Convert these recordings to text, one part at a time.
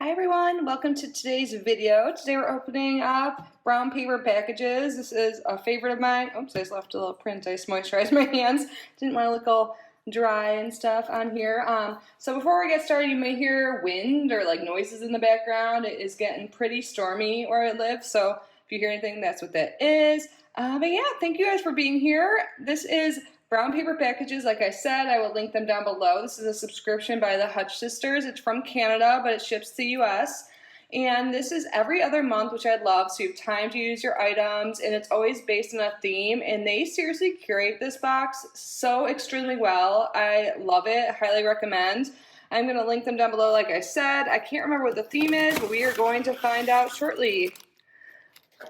Hi everyone, welcome to today's video. Today we're opening up brown paper packages. This is a favorite of mine. Oops, I just left a little print. I just moisturized my hands. Didn't want to look all dry and stuff on here. So before we get started, you may hear wind or like noises in the background. It is getting pretty stormy where I live, so if you hear anything, that's what that is. But yeah, thank you guys for being here. This is brown paper packages. Like I said, I will link them down below. This is a subscription by the Hutch sisters. It's from Canada, but it ships to the US. And this is every other month, which I love, so you have time to use your items, and it's always based on a theme, and they seriously curate this box so extremely well. I love it, highly recommend. I'm going to link them down below, like I said. I can't remember what the theme is, but we are going to find out shortly.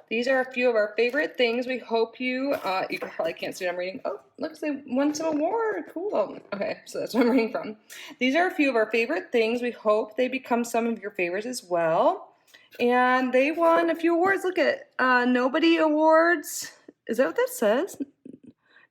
These are a few of our favorite things. We hope you probably can't see what I'm reading. Oh, looks like they won some award. Cool. Okay, so that's what I'm reading from. These are a few of our favorite things. We hope they become some of your favorites as well. And they won a few awards. Look at Nobody Awards. Is that what that says?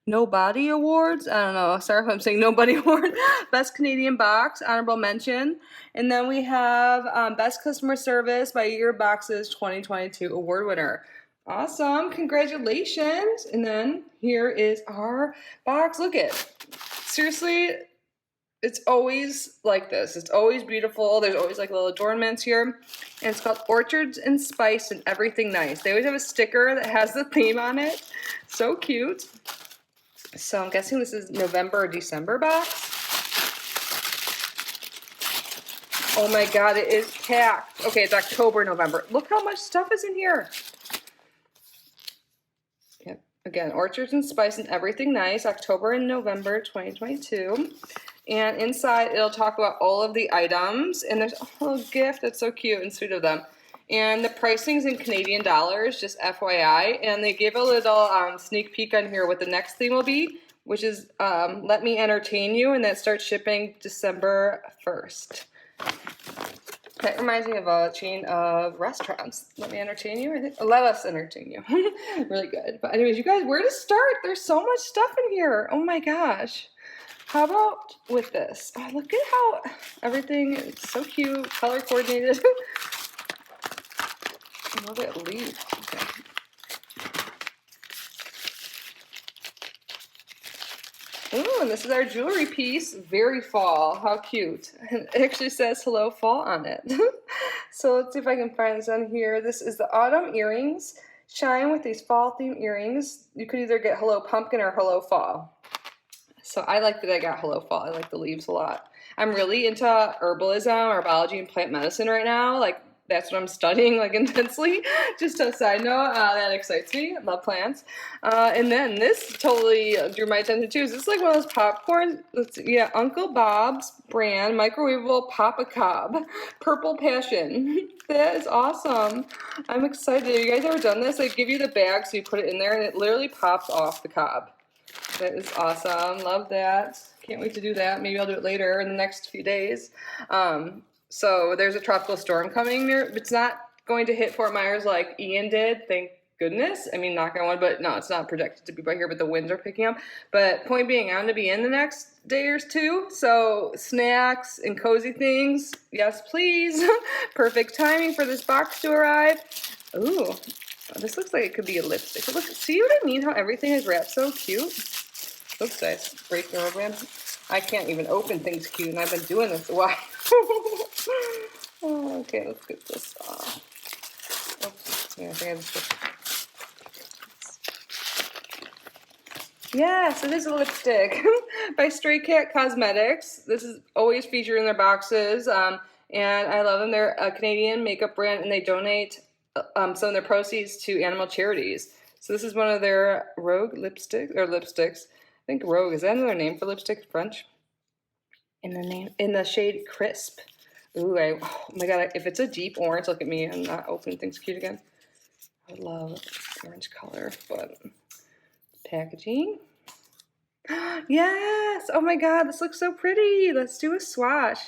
Nobody Awards? I don't know. Sorry if I'm saying Nobody Award. Best Canadian Box, honorable mention. And then we have Best Customer Service by Your Boxes 2022 award winner. Awesome. Congratulations. And then here is our box. Look at it. Seriously, it's always like this. It's always beautiful. There's always like little adornments here. And it's called Orchards and Spice and Everything Nice. They always have a sticker that has the theme on it. So cute. So I'm guessing this is November or December box. Oh my god, it is packed. Okay, it's October, November. Look how much stuff is in here. Yep. Again, Orchards and Spice and Everything Nice, October and November 2022. And inside, it'll talk about all of the items. And there's a little gift that's so cute and sweet of them. And the pricing's in Canadian dollars, just FYI. And they give a little sneak peek on here what the next theme will be, which is Let Me Entertain You, and that starts shipping December 1st. That reminds me of a chain of restaurants. Let Me Entertain You, I think. Let Us Entertain You. Really good. But anyways, you guys, where to start? There's so much stuff in here. Oh my gosh. How about with this? Oh, look at how everything is so cute, color coordinated. I love that leaf. Okay. Ooh, and this is our jewelry piece. Very fall. How cute. And it actually says hello fall on it. So let's see if I can find this on here. This is the autumn earrings. Shine with these fall theme earrings. You could either get hello pumpkin or hello fall. So I like that I got hello fall. I like the leaves a lot. I'm really into herbalism, herbology, and plant medicine right now. Like, that's what I'm studying, like, intensely. Just a side note, that excites me. I love plants. And then this totally drew my attention too. Is this like one of those popcorn? Let's see, yeah, Uncle Bob's brand microwavable Papa Cobb, Purple Passion. That is awesome. I'm excited. Have you guys ever done this? They give you the bag, so you put it in there, and it literally pops off the cob. That is awesome. Love that. Can't wait to do that. Maybe I'll do it later in the next few days. So there's a tropical storm coming near. It's not going to hit Fort Myers like Ian did, thank goodness. I mean, knock on wood, but no, it's not projected to be by here, but the winds are picking up. But point being, I'm going to be in the next day or two, so snacks and cozy things, yes please. Perfect timing for this box to arrive. Ooh, this looks like it could be a lipstick. Look, see what I mean, how everything is wrapped so cute? Oops, I break the rubber band. I can't even open things cute, and I've been doing this a while. Oh, okay, let's get this off. Oops, I think I just... Yes, it is a lipstick by Stray Cat Cosmetics. This is always featured in their boxes, and I love them. They're a Canadian makeup brand, and they donate some of their proceeds to animal charities. So this is one of their Rogue lipsticks. I think Rogue, is that another name for lipstick, French? In the shade Crisp. Ooh, oh my god, if it's a deep orange, look at me, I'm not opening things cute again. I love orange color, but packaging. Yes! Oh my god, this looks so pretty. Let's do a swatch.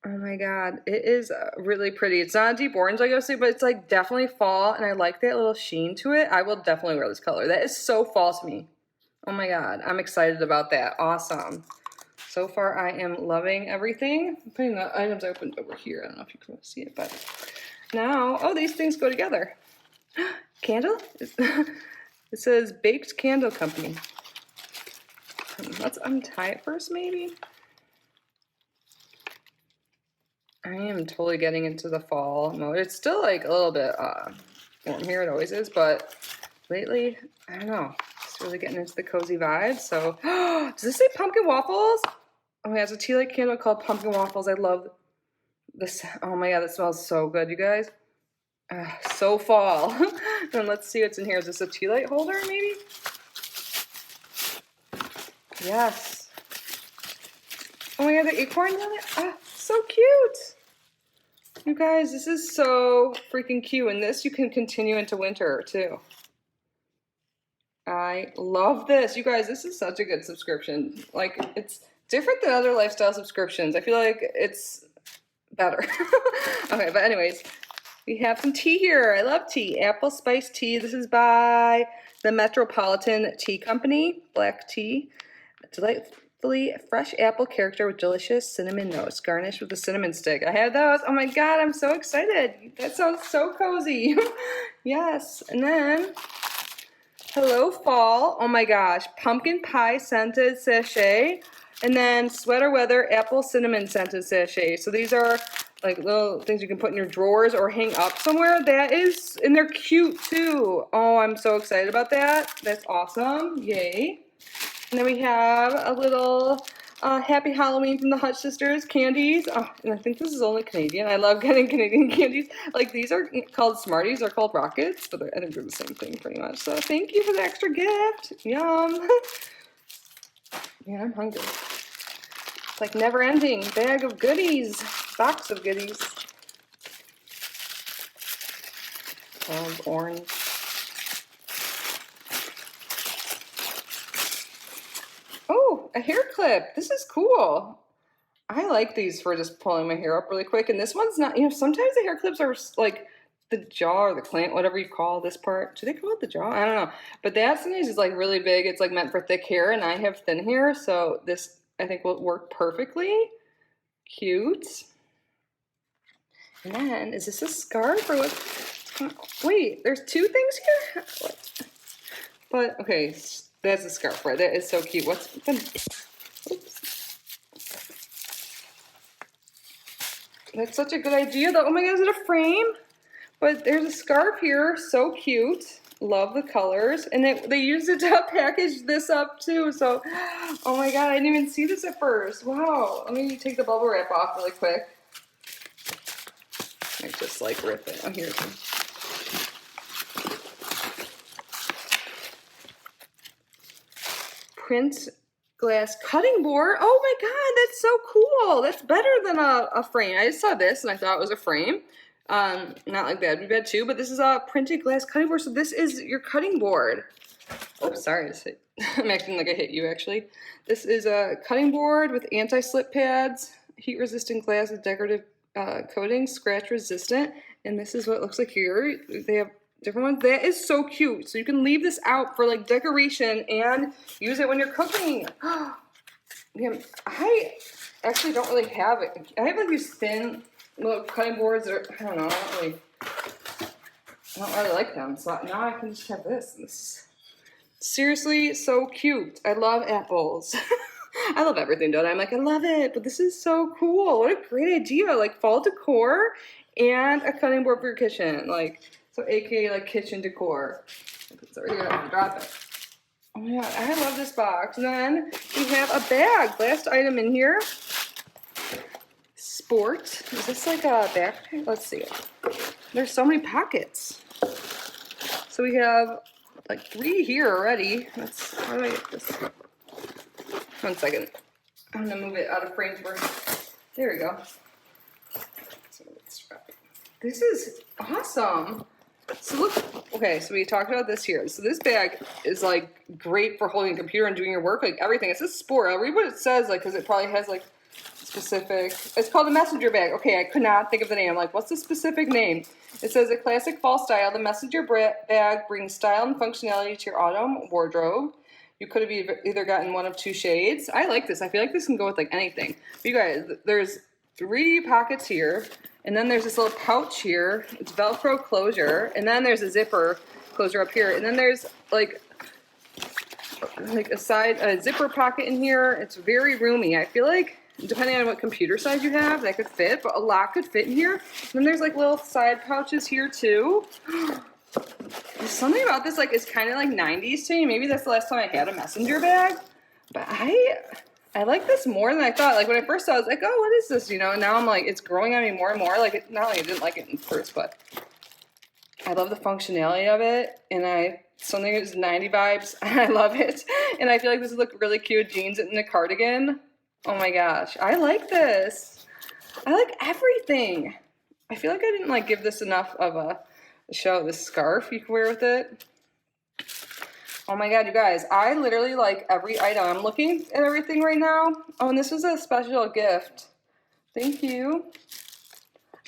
Oh my god, it is really pretty. It's not a deep orange like I was saying, but it's like definitely fall, and I like that little sheen to it. I will definitely wear this color. That is so fall to me. Oh my god, I'm excited about that. Awesome. So far, I am loving everything. I'm putting the items I opened over here. I don't know if you can see it, but now, oh, these things go together. Candle? It says Baked Candle Company. Let's untie it first, maybe. I am totally getting into the fall mode. It's still like a little bit warm here. It always is, but lately, I don't know. It's really getting into the cozy vibe. So, does this say pumpkin waffles? Oh my God, it's a tea light candle called pumpkin waffles. I love this. Oh my God, that smells so good, you guys. So fall. And let's see what's in here. Is this a tea light holder, maybe? Yes. Oh my God, the acorns on it. Ah, so cute. You guys, this is so freaking cute. And this you can continue into winter too. I love this. You guys, this is such a good subscription. Like, it's different than other lifestyle subscriptions. I feel like it's better. Okay, but anyways, we have some tea here. I love tea. Apple spice tea. This is by the Metropolitan Tea Company. Black tea. Delightfully fresh apple character with delicious cinnamon notes, garnished with a cinnamon stick. I have those. Oh my God, I'm so excited. That sounds so cozy. Yes. And then, hello fall. Oh my gosh. Pumpkin pie scented sachet. And then sweater weather apple cinnamon scented sachet. So these are like little things you can put in your drawers or hang up somewhere. That is, and they're cute too. Oh, I'm so excited about that. That's awesome. Yay. And then we have a little Happy Halloween from the Hutch Sisters candies. Oh, and I think this is only Canadian. I love getting Canadian candies. Like, these are called Smarties. They're called Rockets, but I think they're the same thing pretty much. So thank you for the extra gift. Yum. Man, I'm hungry. It's like never ending. Bag of goodies. Box of goodies. Oh, orange. Oh, a hair clip. This is cool. I like these for just pulling my hair up really quick. And this one's not, you know, sometimes the hair clips are like the jaw or the clamp, whatever you call this part. Do they call it the jaw? I don't know. But that sometimes is like really big. It's like meant for thick hair, and I have thin hair. So this, I think, will work perfectly. Cute. And then, is this a scarf or what? Wait, there's two things here? What? But, okay, that's a scarf, right? That is so cute. What's the... Oops. That's such a good idea, though. Oh my God, is it a frame? But there's a scarf here. So cute. Love the colors. And they used it to package this up, too. So, oh my God, I didn't even see this at first. Wow. Let me take the bubble wrap off really quick. I just like rip it. Oh, here it is. Print glass cutting board. Oh my God, that's so cool. That's better than a frame. I just saw this and I thought it was a frame. Not like that'd be bad too, but this is a printed glass cutting board. So this is your cutting board. Oh, sorry. I'm acting like I hit you actually. This is a cutting board with anti-slip pads, heat resistant glass with decorative coating, scratch resistant. And this is what it looks like here. They have different ones. That is so cute. So you can leave this out for like decoration and use it when you're cooking. Yeah, I actually don't really have it. I have like these thin little cutting boards that are, I don't know, I don't really like them. So now I can just have this. This is seriously so cute. I love apples. I love everything, don't I? I'm like, I love it, but this is so cool. What a great idea. Like fall decor and a cutting board for your kitchen. Like, so aka like kitchen decor. It's over here, I'm gonna drop it. Oh my God, I love this box. And then we have a bag. Last item in here. Sport. Is this like a backpack? Let's see. There's so many pockets. So we have like 3 here already. How do I get this? 1 second. I'm gonna move it out of frame first. There we go. So let's wrap it. This is awesome. So look, okay, so we talked about this here. So this bag is like great for holding a computer and doing your work, like everything. It says sport. I'll read what it says, like, because it probably has like specific. It's called a messenger bag. Okay, I could not think of the name. I'm like, what's the specific name? It says a classic fall style. The messenger bag brings style and functionality to your autumn wardrobe. You could have either gotten one of two shades. I like this. I feel like this can go with like anything. But you guys, there's 3 pockets here, and then there's this little pouch here. It's Velcro closure, and then there's a zipper closure up here, and then there's like a zipper pocket in here. It's very roomy. I feel like depending on what computer size you have, that could fit, but a lot could fit in here. And then there's like little side pouches here too. There's something about this like it's kind of like 90s to me. Maybe that's the last time I had a messenger bag. But I like this more than I thought. Like when I first saw it, I was like, oh, what is this? You know, and now I'm like, it's growing on me more and more. Like not only I didn't like it in first, but I love the functionality of it. And something is 90 vibes. I love it. And I feel like this would look really cute. Jeans and a cardigan. Oh my gosh. I like this. I like everything. I feel like I didn't like give this enough of a show. This scarf you can wear with it. Oh my god, you guys, I literally like every item. I'm looking at everything right now. Oh, and this was a special gift. Thank you.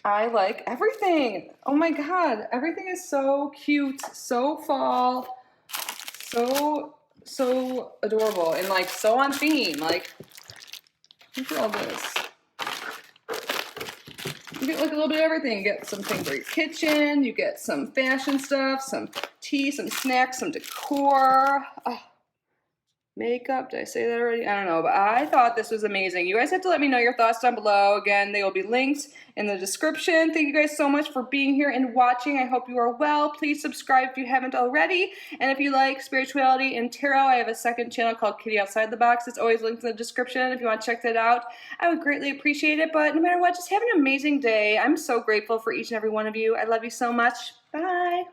I like everything. Oh my god, everything is so cute, so fall, so adorable, and like so on theme. Like, look at all this. You get like a little bit of everything. You get something for your kitchen. You get some fashion stuff, some tea, some snacks, some decor. Oh, makeup. Did I say that already? I don't know, but I thought this was amazing. You guys have to let me know your thoughts down below. Again, they will be linked in the description. Thank you guys so much for being here and watching. I hope you are well. Please subscribe if you haven't already. And if you like spirituality and tarot, I have a second channel called Kitty Outside the Box. It's always linked in the description if you want to check that out. I would greatly appreciate it. But no matter what, just have an amazing day. I'm so grateful for each and every one of you. I love you so much. Bye.